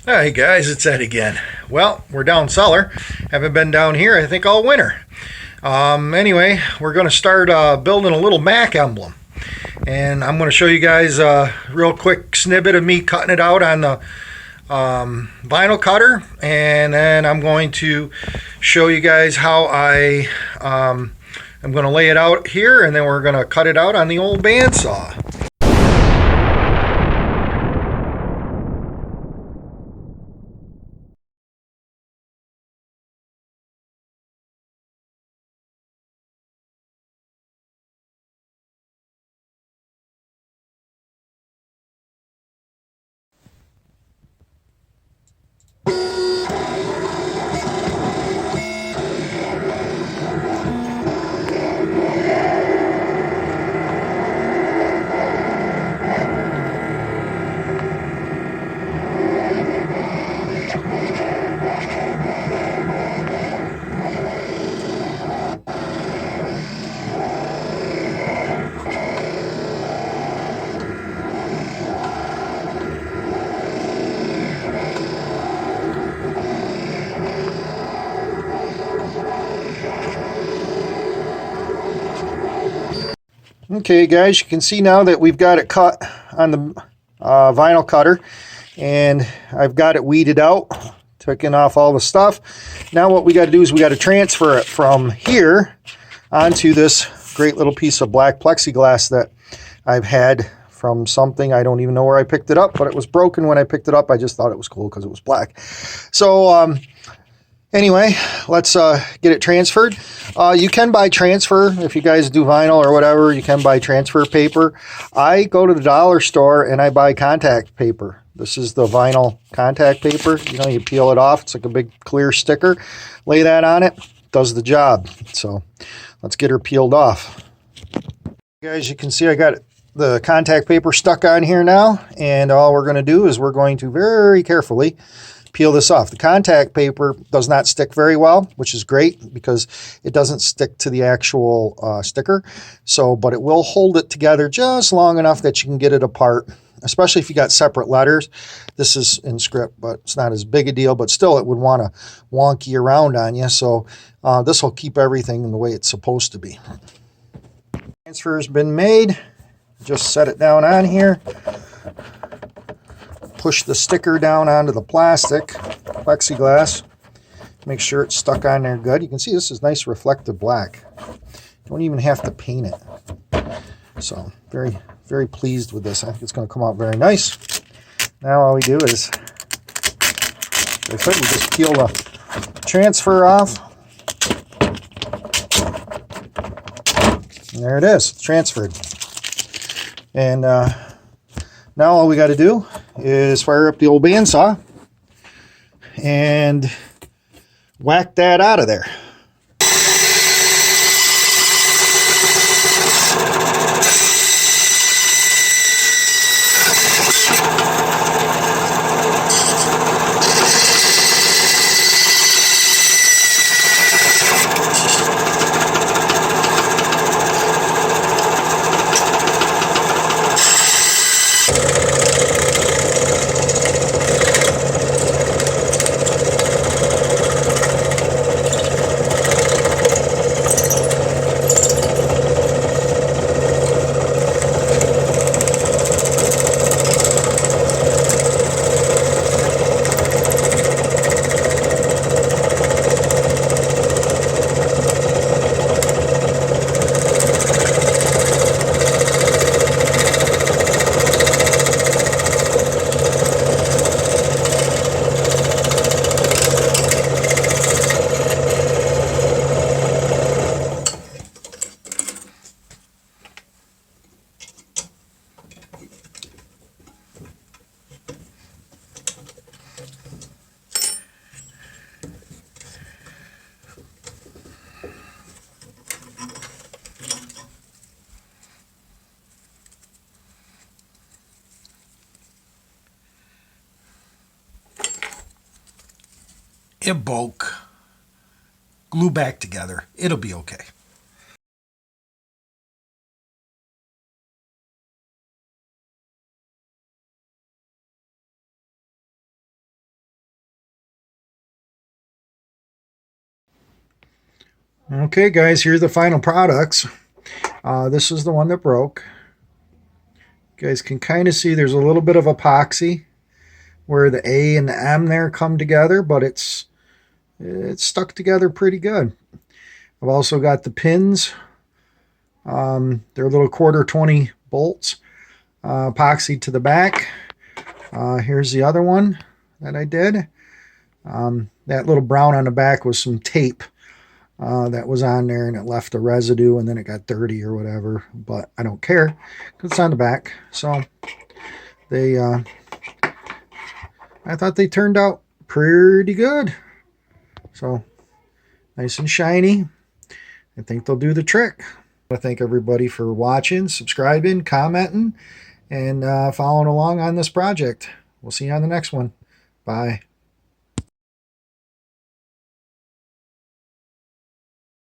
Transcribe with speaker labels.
Speaker 1: Hi guys, it's Ed again. Well, we're down cellar. Haven't been down here, I think, all winter. Anyway, we're going to start building a little Mack emblem. And I'm going to show you guys a real quick snippet of me cutting it out on the vinyl cutter. And then I'm going to show you guys how I'm going to lay it out here. And then we're going to cut it out on the old bandsaw. Okay guys, you can see now that we've got it cut on the vinyl cutter, and I've got it weeded out, taking off all the stuff. Now what we got to do is we got to transfer it from here onto this great little piece of black plexiglass that I've had from something. I don't even know where I picked it up, but it was broken when I picked it up. I just thought it was cool because it was black. So anyway, let's get it transferred. You can buy transfer, if you guys do vinyl or whatever, you can buy transfer paper. I go to the dollar store and I buy contact paper. This is the vinyl contact paper. You know, you peel it off. It's like a big clear sticker. Lay that on it. Does the job. So let's get her peeled off. Guys, you can see I got the contact paper stuck on here now. And all we're going to do is we're going to very carefully peel this off. The contact paper does not stick very well, which is great because it doesn't stick to the actual sticker. So, but it will hold it together just long enough that you can get it apart, especially if you got separate letters. This is in script, but it's not as big a deal, but still it would want to wonky around on you. So this will keep everything in the way it's supposed to be. Transfer has been made. Just set it down on here. Push the sticker down onto the plastic plexiglass. Make sure it's stuck on there good. You can see this is nice reflective black. Don't even have to paint it. So very, very pleased with this. I think it's going to come out very nice. Now all we do is, like I said, we just peel the transfer off. And there it is, it's transferred. And now all we got to do is fire up the old bandsaw and whack that out of there. It broke. Glue back together. It'll be okay. Okay guys, here's the final products. This is the one that broke. You guys can kind of see there's a little bit of epoxy where the A and the M there come together, but it's stuck together pretty good. I've also got the pins. They're little 1/4 20 bolts, epoxy to the back. Here's the other one that I did. That little brown on the back was some tape that was on there, and it left a residue, and then it got dirty or whatever, but I don't care because it's on the back. So they I thought they turned out pretty good. So nice and shiny. I think they'll do the trick. I thank everybody for watching, subscribing, commenting, and following along on this project. We'll see you on the next one. Bye.